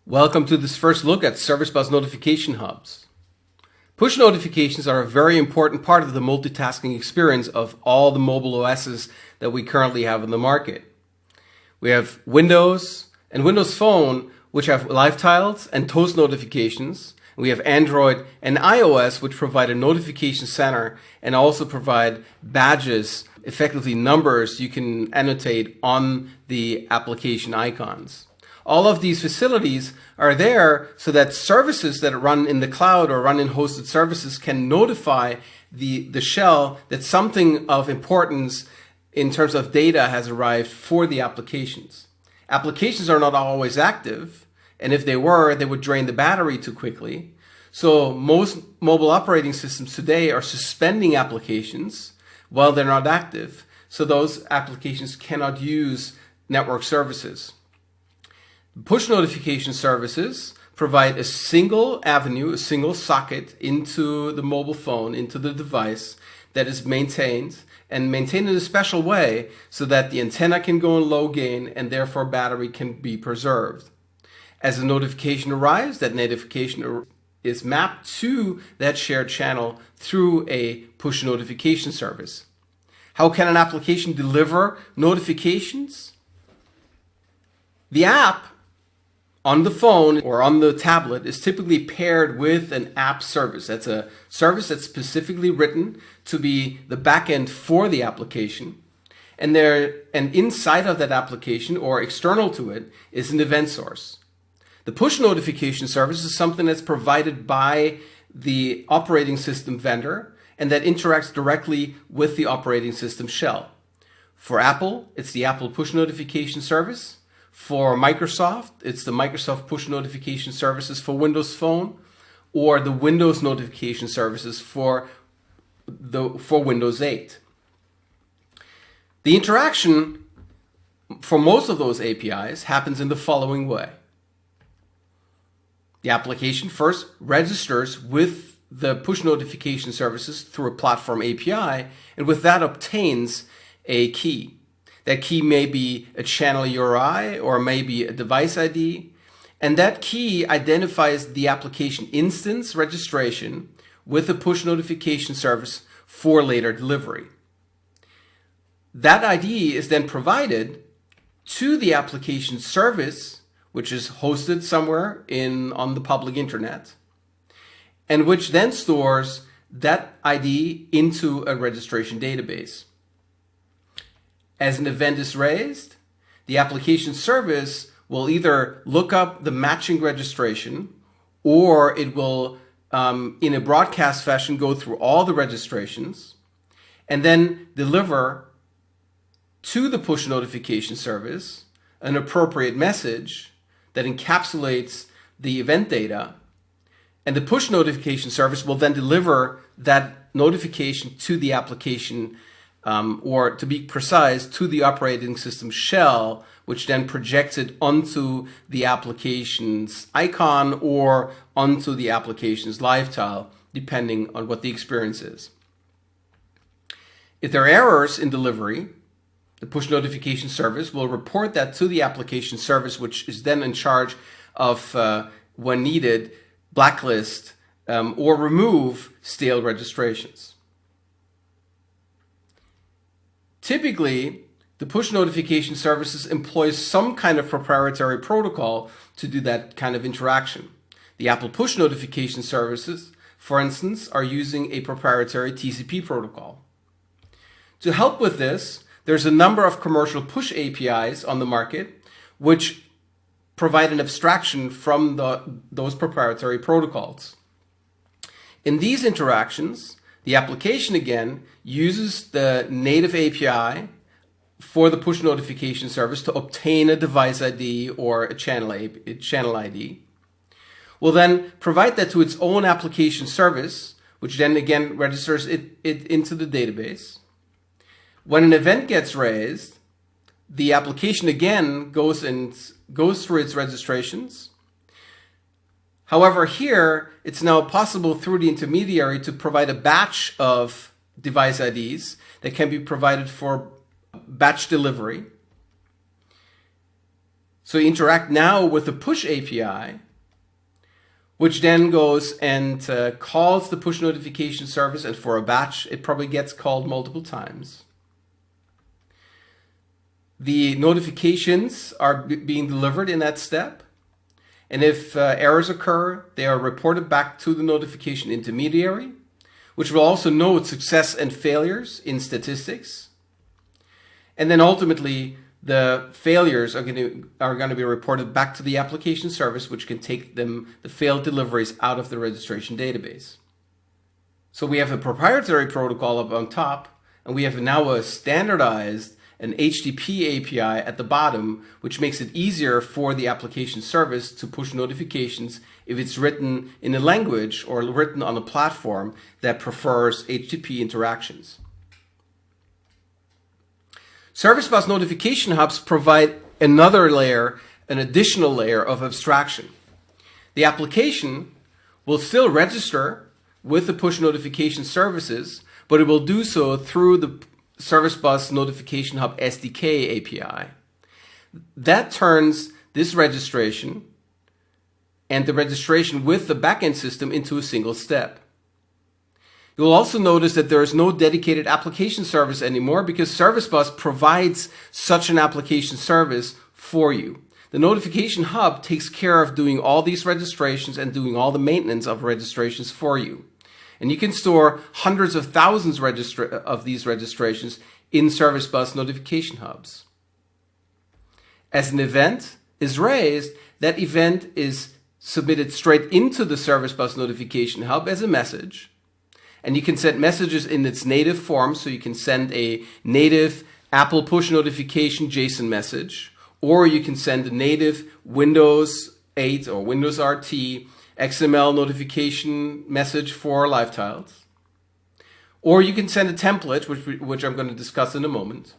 Welcome to this first look at Service Bus notification hubs. Push notifications are a very important part of the multitasking experience of all the mobile OSs that we currently have in the market. We have Windows and Windows Phone, which have live tiles and toast notifications. We have Android and iOS, which provide a notification center and also provide badges, effectively numbers you can annotate on the application icons. All of these facilities are there so that services that run in the cloud or run in hosted services can notify the shell that something of importance in terms of data has arrived for the applications. Applications are not always active, and if they were, they would drain the battery too quickly. So most mobile operating systems today are suspending applications while they're not active, so those applications cannot use network services. Push notification services provide a single avenue, a single socket into the mobile phone, into the device that is maintained in a special way so that the antenna can go in low gain and therefore battery can be preserved. As a notification arrives, that notification is mapped to that shared channel through a push notification service. How can an application deliver notifications? The app on the phone or on the tablet is typically paired with an app service. That's a service that's specifically written to be the backend for the application. And inside of that application or external to it is an event source. The push notification service is something that's provided by the operating system vendor and that interacts directly with the operating system shell. For Apple, it's the Apple push notification service. For Microsoft, it's the Microsoft push notification services for Windows Phone, or the Windows notification services for Windows 8. The interaction for most of those APIs happens in the following way. The application first registers with the push notification services through a platform API, and with that obtains a key. That key may be a channel URI or maybe a device ID. And that key identifies the application instance registration with a push notification service for later delivery. That ID is then provided to the application service, which is hosted somewhere on the public internet, and which then stores that ID into a registration database. As an event is raised, the application service will either look up the matching registration, or it will, in a broadcast fashion, go through all the registrations and then deliver to the push notification service an appropriate message that encapsulates the event data. And the push notification service will then deliver that notification to the application or to be precise, to the operating system shell, which then projects it onto the application's icon or onto the application's live tile, depending on what the experience is. If there are errors in delivery, the push notification service will report that to the application service, which is then in charge of, when needed, blacklist or remove stale registrations. Typically, the push notification services employs some kind of proprietary protocol to do that kind of interaction. The Apple push notification services, for instance, are using a proprietary TCP protocol. To help with this, there's a number of commercial push APIs on the market which provide an abstraction from those proprietary protocols. In these interactions, the application, again, uses the native API for the push notification service to obtain a device ID or a channel ID. Will then provide that to its own application service, which then again registers it into the database. When an event gets raised, the application again goes through its registrations. However, here, it's now possible through the intermediary to provide a batch of device IDs that can be provided for batch delivery. So you interact now with the push API, which then goes and calls the push notification service, and for a batch, it probably gets called multiple times. The notifications are being delivered in that step, and if errors occur, they are reported back to the notification intermediary, which will also note success and failures in statistics. And then ultimately, the failures are going to be reported back to the application service, which can take the failed deliveries out of the registration database. So we have a proprietary protocol up on top, and we have now a standardized an HTTP API at the bottom, which makes it easier for the application service to push notifications if it's written in a language or written on a platform that prefers HTTP interactions. Service bus notification hubs provide another layer, an additional layer of abstraction. The application will still register with the push notification services, but it will do so through the Service Bus Notification Hub SDK API. That turns this registration and the registration with the backend system into a single step. You'll also notice that there is no dedicated application service anymore because Service Bus provides such an application service for you. The Notification Hub takes care of doing all these registrations and doing all the maintenance of registrations for you. And you can store hundreds of thousands of these registrations in Service Bus Notification Hubs. As an event is raised, that event is submitted straight into the Service Bus Notification Hub as a message. And you can send messages in its native form, so you can send a native Apple push notification JSON message, or you can send a native Windows 8 or Windows RT XML notification message for live tiles. Or you can send a template, which I'm going to discuss in a moment.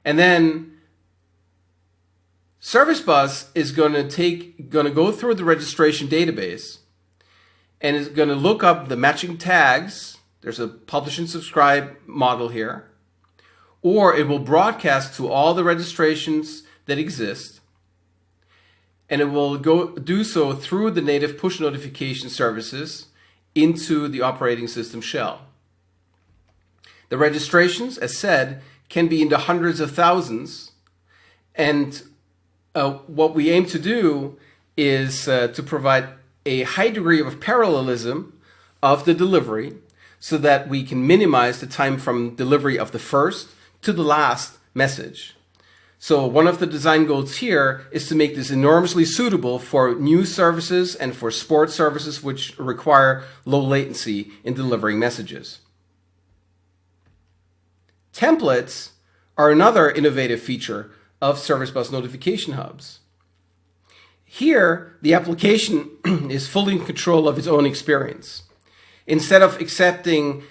And then Service Bus is going to go through the registration database and is going to look up the matching tags. There's a publish and subscribe model here. Or it will broadcast to all the registrations that exist. And it will do so through the native push notification services into the operating system shell. The registrations, as said, can be in the hundreds of thousands. And what we aim to do is to provide a high degree of parallelism of the delivery so that we can minimize the time from delivery of the first to the last message. So one of the design goals here is to make this enormously suitable for news services and for sports services which require low latency in delivering messages. Templates are another innovative feature of Service Bus Notification Hubs. Here, the application is fully in control of its own experience. Instead of accepting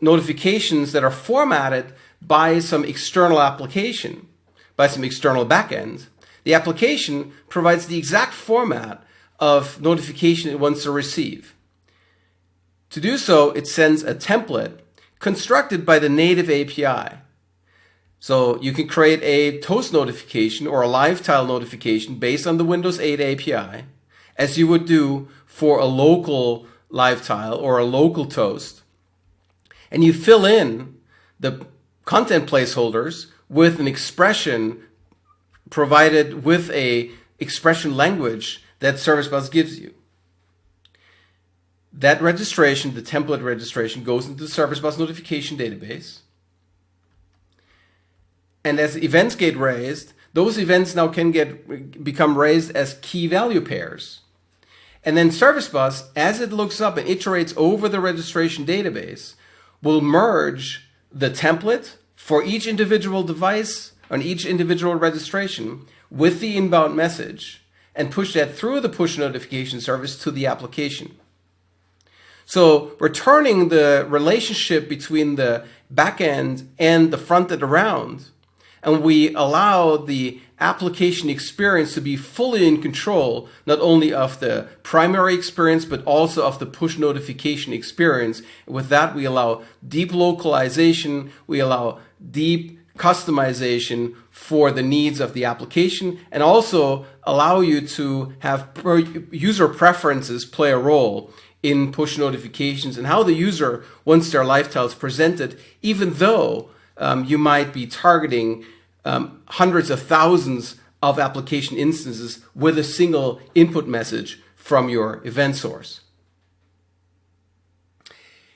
notifications that are formatted by some external application, by some external backend, the application provides the exact format of notification it wants to receive. To do so, it sends a template constructed by the native API. So you can create a toast notification or a live tile notification based on the Windows 8 API, as you would do for a local live tile or a local toast. And you fill in the content placeholders with an expression provided with a expression language that Service Bus gives you. That registration, the template registration, goes into the Service Bus notification database. And as events get raised, those events now can become raised as key value pairs. And then Service Bus, as it looks up and iterates over the registration database, will merge the template for each individual device on each individual registration with the inbound message and push that through the push notification service to the application. So we're turning the relationship between the backend and the front end around, and we allow the application experience to be fully in control, not only of the primary experience, but also of the push notification experience. With that, we allow deep localization, we allow deep customization for the needs of the application, and also allow you to have user preferences play a role in push notifications and how the user wants their lifestyles presented, even though you might be targeting hundreds of thousands of application instances with a single input message from your event source.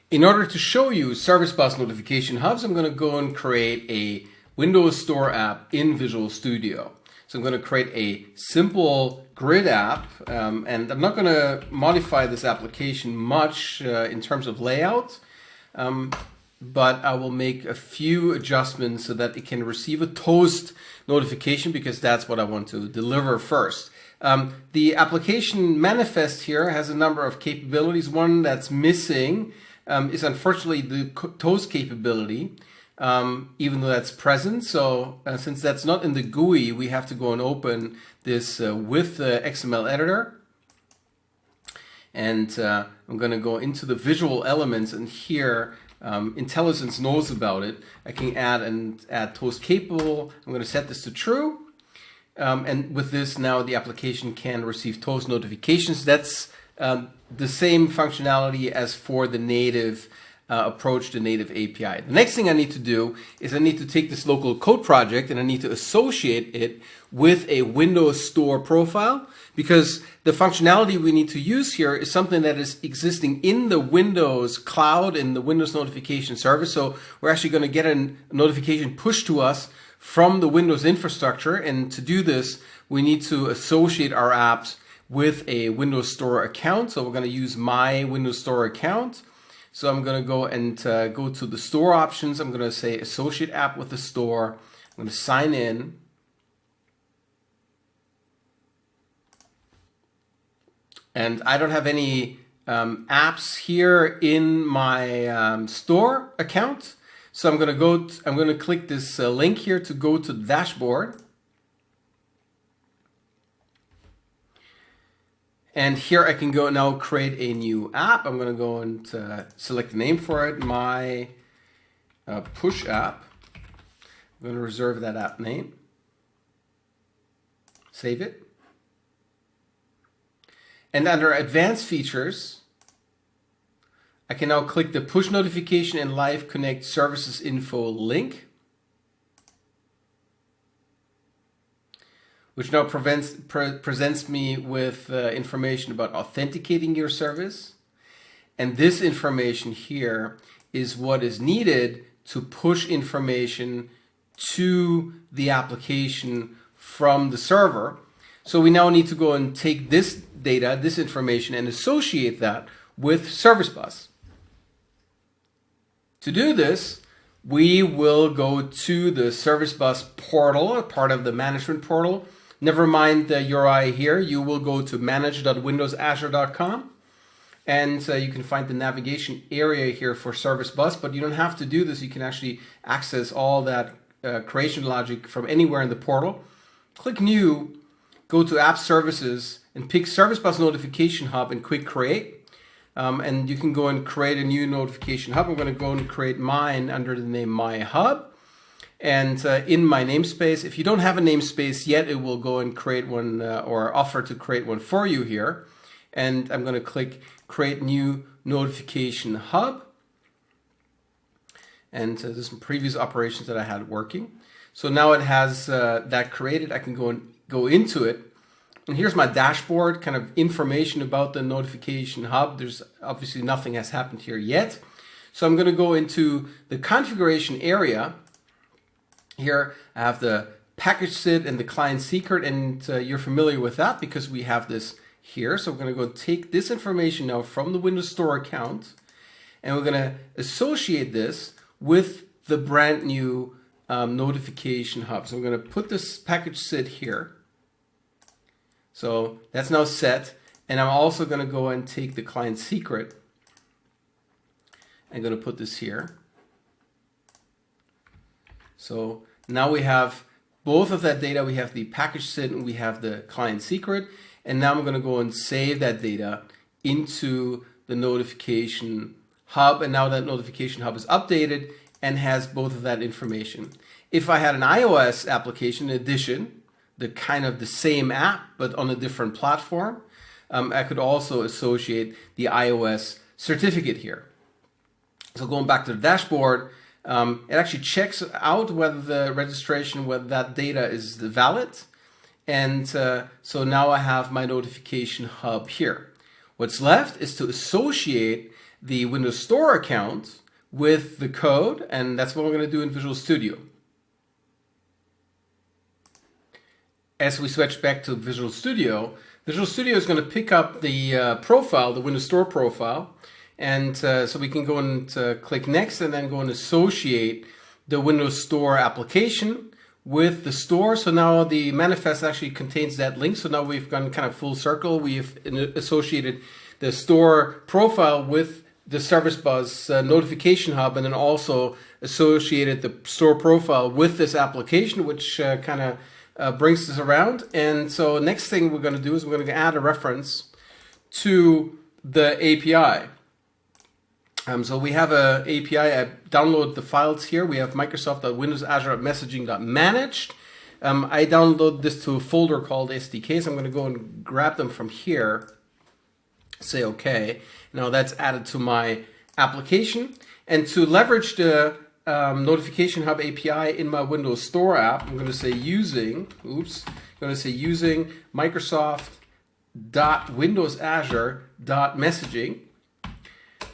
In order to show you Service Bus notification hubs, I'm going to go and create a Windows Store app in Visual Studio. So I'm going to create a simple grid app, and I'm not going to modify this application much in terms of layout, but I will make a few adjustments so that it can receive a toast notification, because that's what I want to deliver first. The application manifest here has a number of capabilities. One that's missing is unfortunately the toast capability, even though that's present. So since that's not in the GUI, we have to go and open this with the XML editor. And I'm going to go into the visual elements, and here IntelliSense knows about it. I can add toast capable. I'm going to set this to true. And with this, now the application can receive toast notifications. That's the same functionality as for the native approach to native API. The next thing I need to do is I need to take this local code project and I need to associate it with a Windows Store profile, because the functionality we need to use here is something that is existing in the Windows cloud, in the Windows notification service. So we're actually going to get a notification pushed to us from the Windows infrastructure, and to do this we need to associate our apps with a Windows Store account. So we're going to use my Windows Store account. So I'm going to go and go to the store options. I'm going to say associate app with the store. I'm going to sign in. And I don't have any apps here in my store account. So I'm going to click this link here to go to the dashboard. And here I can go now create a new app. I'm going to go and select the name for it, my push app. I'm going to reserve that app name. Save it. And under advanced features, I can now click the push notification and live connect services info link, which now presents me with information about authenticating your service. And this information here is what is needed to push information to the application from the server. So we now need to go and take this data, this information, and associate that with Service Bus. To do this, we will go to the Service Bus portal, a part of the management portal. Never mind the URI here. You will go to manage.windowsazure.com, and you can find the navigation area here for Service Bus, but you don't have to do this. You can actually access all that creation logic from anywhere in the portal. Click New, go to App Services, and pick Service Bus Notification Hub and click Create. And you can go and create a new notification hub. I'm going to go and create mine under the name My Hub. And in my namespace, if you don't have a namespace yet, it will go and create one or offer to create one for you here. And I'm going to click Create New Notification Hub. And there's some previous operations that I had working. So now it has that created. I can go into it. And here's my dashboard, kind of information about the notification hub. There's obviously nothing has happened here yet. So I'm going to go into the configuration area. Here I have the package SID and the client secret, and you're familiar with that because we have this here. So we're going to go take this information now from the Windows Store account, and we're going to associate this with the brand new notification hub. So I'm going to put this package SID here. So that's now set, and I'm also going to go and take the client secret. I'm going to put this here. So now we have both of that data. We have the package SID and we have the client secret. And now I'm going to go and save that data into the notification hub. And now that notification hub is updated and has both of that information. If I had an iOS application, in addition, the kind of the same app, but on a different platform, I could also associate the iOS certificate here. So going back to the dashboard, it actually checks out whether the registration, whether that data is valid. And so now I have my notification hub here. What's left is to associate the Windows Store account with the code, and that's what we're going to do in Visual Studio. As we switch back to Visual Studio is going to pick up the profile, the Windows Store profile, and so we can go and click Next and then go and associate the Windows Store application with the store. So now the manifest actually contains that link. So now we've gone kind of full circle. We've associated the store profile with the Service Bus notification hub, and then also associated the store profile with this application, which kind of brings us around. And so next thing we're going to do is we're going to add a reference to the API. So we have an API. I download the files here. We have Microsoft.windows.azure.messaging.managed. I download this to a folder called SDK. So I'm going to go and grab them from here. Say OK. Now that's added to my application. And to leverage the Notification Hub API in my Windows Store app, I'm going to say using Microsoft.windows.azure.messaging.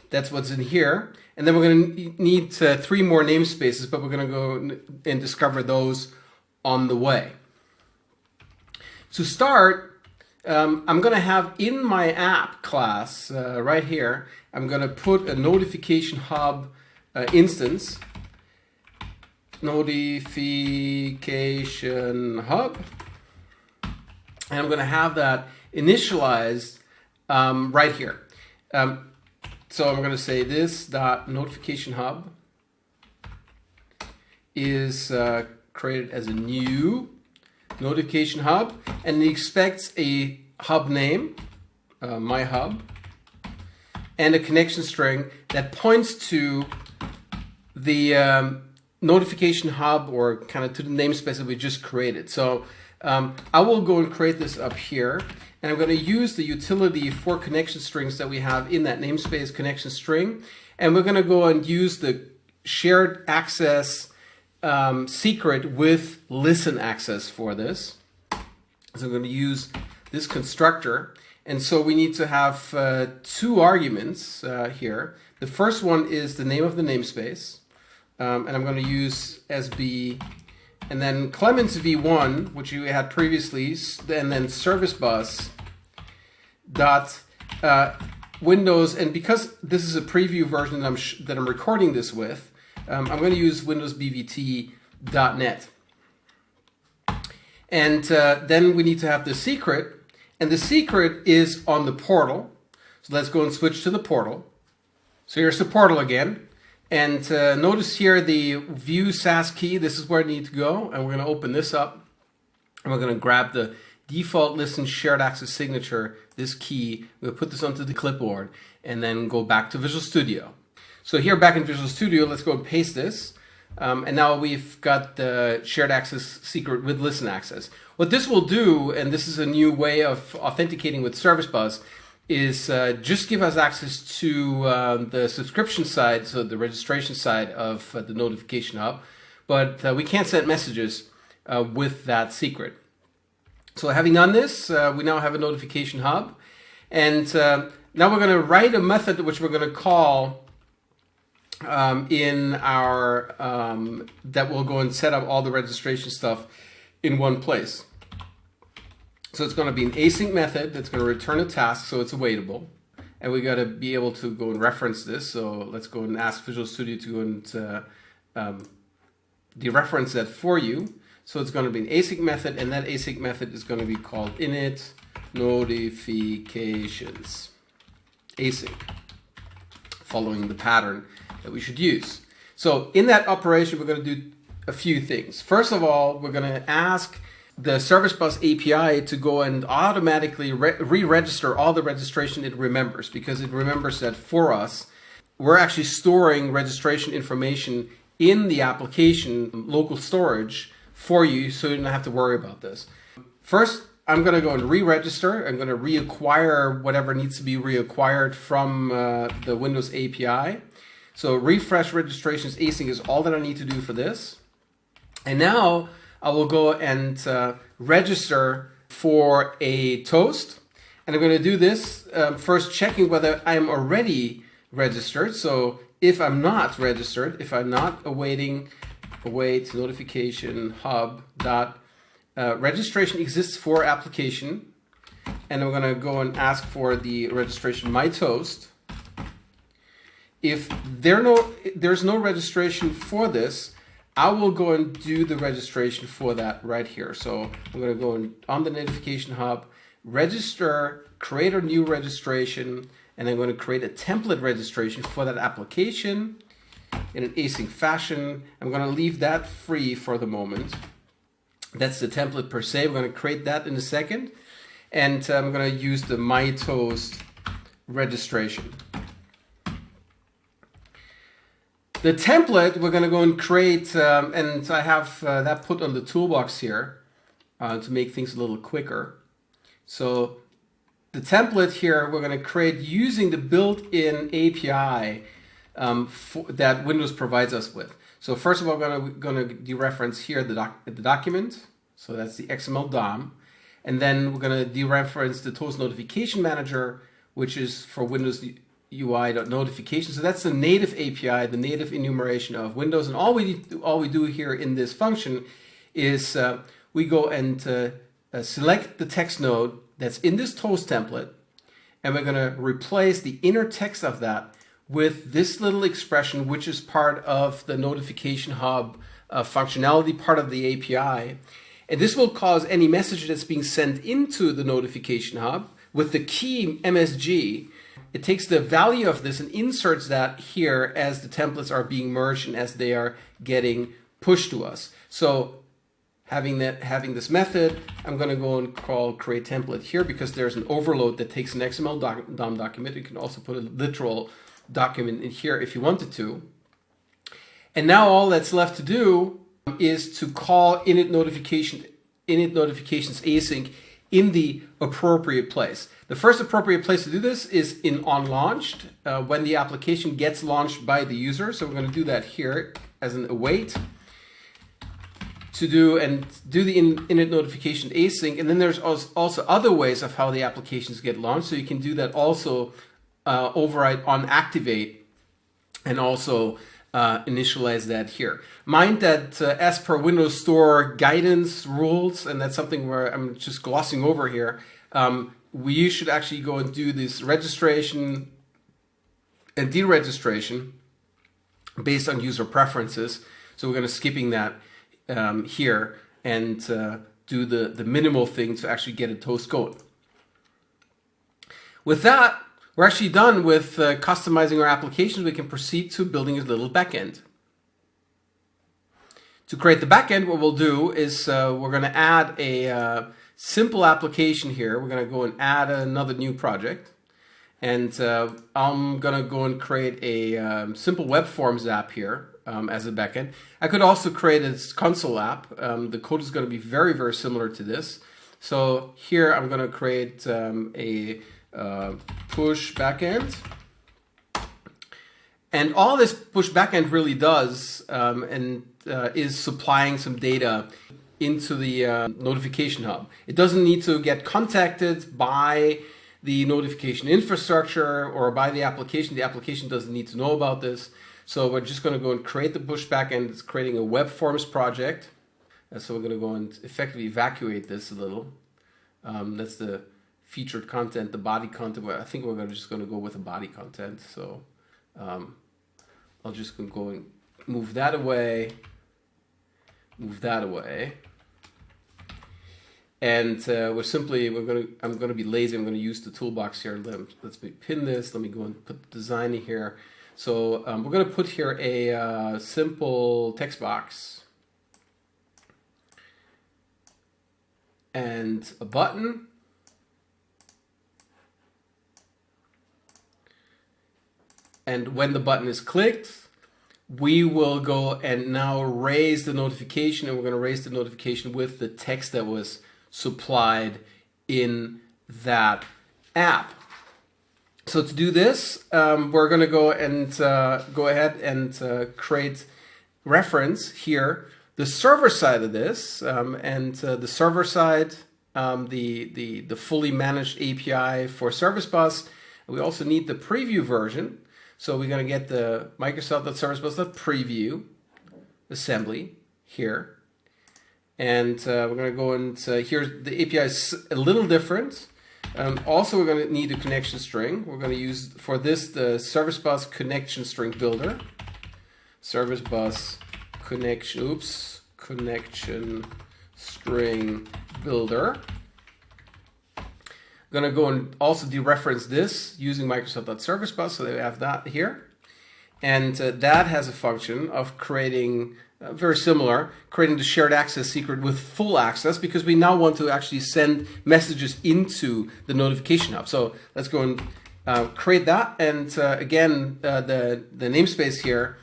That's what's in here. And then we're going to need 3 more namespaces, but we're going to go and discover those on the way. To start, I'm going to have in my app class right here, I'm going to put a Notification Hub instance. Notification Hub. And I'm going to have that initialized right here. So I'm going to say this .notification hub is created as a new notification hub, and it expects a hub name, my hub, and a connection string that points to the notification hub, or kind of to the namespace that we just created. So I will go and create this up here. And I'm going to use the utility for connection strings that we have in that namespace connection string. And we're going to go and use the shared access secret with listen access for this. So I'm going to use this constructor. And so we need to have 2 arguments here. The first one is the name of the namespace. And I'm going to use SB. And then Clemens v1, which you had previously, and then service bus dot Windows. And because this is a preview version that I'm recording this with, I'm going to use Windows BVT.net. And then we need to have the secret, and the secret is on the portal. So let's go and switch to the portal. So here's the portal again. And notice here the view SAS key. This is where I need to go. And we're going to open this up. And we're going to grab the default listen shared access signature, this key. We'll put this onto the clipboard and then go back to Visual Studio. So here back in Visual Studio, let's go and paste this. And now we've got the shared access secret with listen access. What this will do, and this is a new way of authenticating with Service Bus, is just give us access to the subscription side, so the registration side of the Notification Hub, but we can't send messages with that secret. So having done this, we now have a Notification Hub, and now we're going to write a method which we're going to call in our, that will go and set up all the registration stuff in one place. So it's going to be an async method that's going to return a task, so it's awaitable. And we got to be able to go and reference this. So let's go and ask Visual Studio to go and dereference that for you. So it's going to be an async method, and that async method is going to be called init notifications. Async, following the pattern that we should use. So in that operation, we're going to do a few things. First of all, we're going to ask the Service Bus API to go and automatically re-register all the registration it remembers, because it remembers that for us, we're actually storing registration information in the application local storage for you, so you don't have to worry about this. First, I'm going to go and re-register. I'm going to reacquire whatever needs to be reacquired from the Windows API. So refresh registrations async is all that I need to do for this. And now I will go and register for a toast. And I'm going to do this first, checking whether I'm already registered. So if I'm not registered, if I'm not await notification hub dot registration exists for application, and I'm going to go and ask for the registration my toast. If there's no registration for this, I will go and do the registration for that right here. So I'm going to go on the notification hub, register, create a new registration, and I'm going to create a template registration for that application in an async fashion. I'm going to leave that free for the moment. That's the template per se. We're going to create that in a second. And I'm going to use the My Toast registration. The template we're going to go and create, and I have that put on the toolbox here to make things a little quicker. So the template here we're going to create using the built-in API that Windows provides us with. So first of all, we're going to dereference here the document. So that's the XML DOM. And then we're going to dereference the Toast Notification Manager, which is for Windows UI.notification. So that's the native API, the native enumeration of Windows. And all we do here in this function is we go and select the text node that's in this Toast template, and we're going to replace the inner text of that with this little expression, which is part of the notification hub functionality, part of the API. And this will cause any message that's being sent into the notification hub with the key MSG. It takes the value of this and inserts that here as the templates are being merged and as they are getting pushed to us. So having this method, I'm going to go and call create template here because there's an overload that takes an XML DOM document. You can also put a literal document in here if you wanted to. And now all that's left to do is to call init notifications async in the appropriate place. The first appropriate place to do this is in onLaunched, when the application gets launched by the user. So we're going to do that here as an await to do the init notification async. And then there's also other ways of how the applications get launched. So you can do that also override on activate and also initialize that here. Mind that as per Windows Store guidance rules, and that's something where I'm just glossing over here, we should actually go and do this registration and deregistration based on user preferences. So we're going to skipping that here and do the minimal thing to actually get a toast going. With that, we're actually done with customizing our applications. We can proceed to building a little backend. To create the backend, what we'll do is we're going to add a simple application here. We're going to go and add another new project. And I'm going to go and create a simple web forms app here as a backend. I could also create a console app. The code is going to be very, very similar to this. So here I'm going to create a push backend. And all this push backend really does is supplying some data into the notification hub. It doesn't need to get contacted by the notification infrastructure or by the application. The application doesn't need to know about this. So we're just going to go and create the push backend. It's creating a web forms project. So we're going to go and effectively evacuate this a little. That's the featured content, the body content. I think we're just going to go with the body content. So I'll just go and move that away, and I'm going to be lazy. I'm going to use the toolbox here. Let's pin this. Let me go and put design in here. So we're going to put here a simple text box and a button. And when the button is clicked, we will go and now raise the notification, and we're going to raise the notification with the text that was supplied in that app. So to do this, we're going to go and go ahead and create reference here, the server side of this, and the server side, the fully managed API for Service Bus. We also need the preview version. So we're going to get the Microsoft.ServiceBus.preview assembly here. And we're going to go and here the API is a little different. Also, we're going to need a connection string. We're going to use for this the Service Bus connection string builder. Service Bus connection string builder. I'm going to go and also dereference this using Microsoft.ServiceBus, so they have that here. And that has a function of creating, very similar, creating the shared access secret with full access, because we now want to actually send messages into the notification hub. So let's go and create that. And again, the namespace here,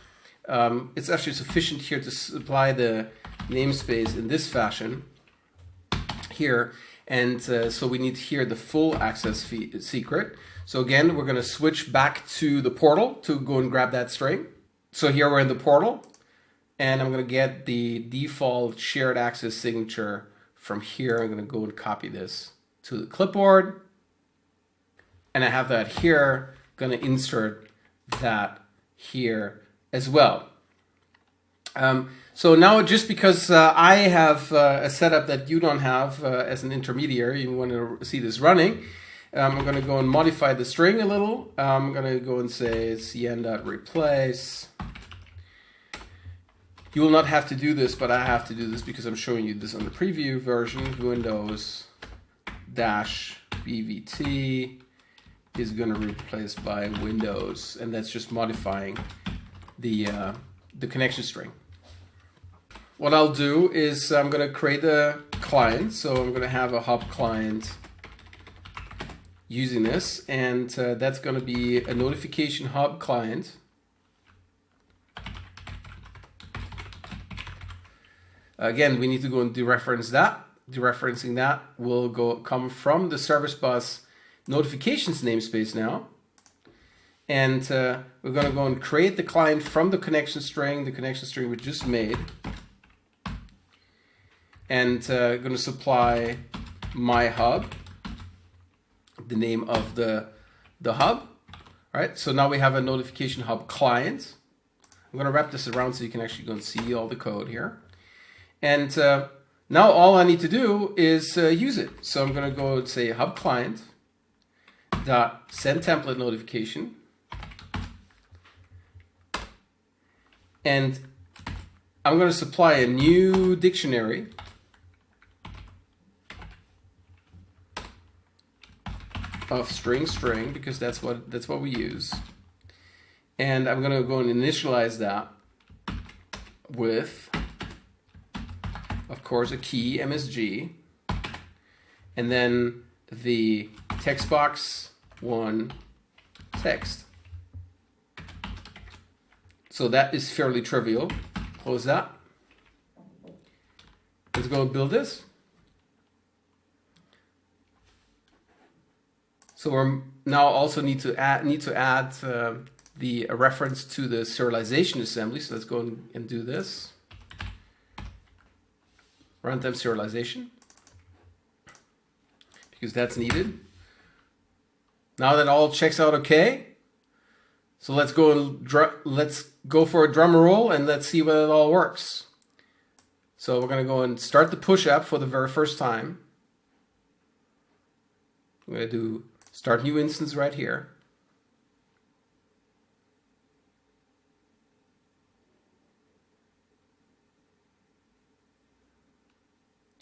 it's actually sufficient here to supply the namespace in this fashion here. And so we need here the full access secret. So again, we're going to switch back to the portal to go and grab that string. So here we're in the portal, and I'm going to get the default shared access signature from here. I'm going to go and copy this to the clipboard. And I have that here, going to insert that here as well. So now, just because I have a setup that you don't have as an intermediary, you want to see this running, I'm going to go and modify the string a little. I'm going to go and say cn.replace. You will not have to do this, but I have to do this because I'm showing you this on the preview version. Windows-bvt is going to replace by Windows, and that's just modifying the connection string. What I'll do is I'm going to create a client. So I'm going to have a hub client using this, and that's going to be a notification hub client. Again, we need to go and dereference that. Dereferencing that will come from the Service Bus notifications namespace now. And we're going to go and create the client from the connection string we just made. And going to supply my hub, the name of the hub. All right, so now we have a notification hub client. I'm going to wrap this around so you can actually go and see all the code here. And now all I need to do is use it. So I'm going to go and say hub client dot send template notification. And I'm going to supply a new dictionary of string because that's what we use. And I'm going to go and initialize that with, of course, a key MSG, and then the text box 1 text. So that is fairly trivial. Close that. Let's go and build this. So we now also need to add the reference to the serialization assembly. So let's go and do this. Runtime serialization, because that's needed. Now that all checks out okay, so let's go for a drum roll and let's see whether it all works. So we're going to go and start the push app for the very first time. I'm going to do start new instance right here.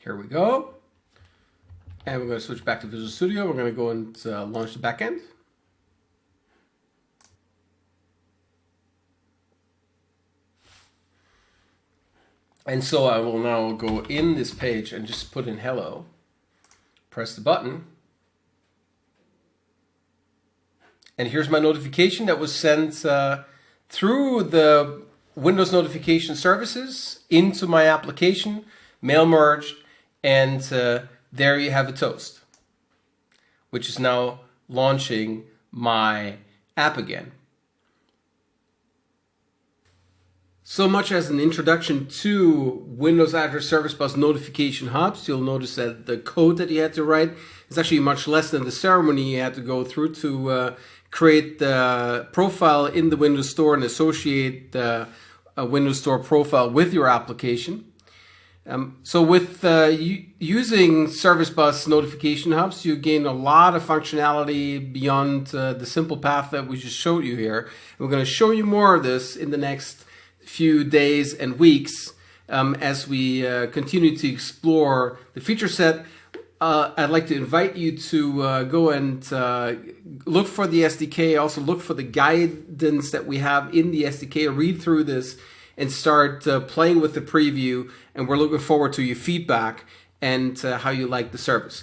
Here we go. And we're going to switch back to Visual Studio. We're going to go and launch the backend. And so I will now go in this page and just put in hello. Press the button. And here's my notification that was sent through the Windows notification services into my application, mail merge, and there you have a toast, which is now launching my app again. So much as an introduction to Windows Azure Service Bus notification hubs. You'll notice that the code that you had to write is actually much less than the ceremony you had to go through to create the profile in the Windows Store and associate a Windows Store profile with your application. So with using Service Bus notification hubs, you gain a lot of functionality beyond the simple path that we just showed you here. We're going to show you more of this in the next few days and weeks as we continue to explore the feature set. I'd like to invite you to go and look for the SDK, also look for the guidance that we have in the SDK, read through this and start playing with the preview, and we're looking forward to your feedback and how you like the service.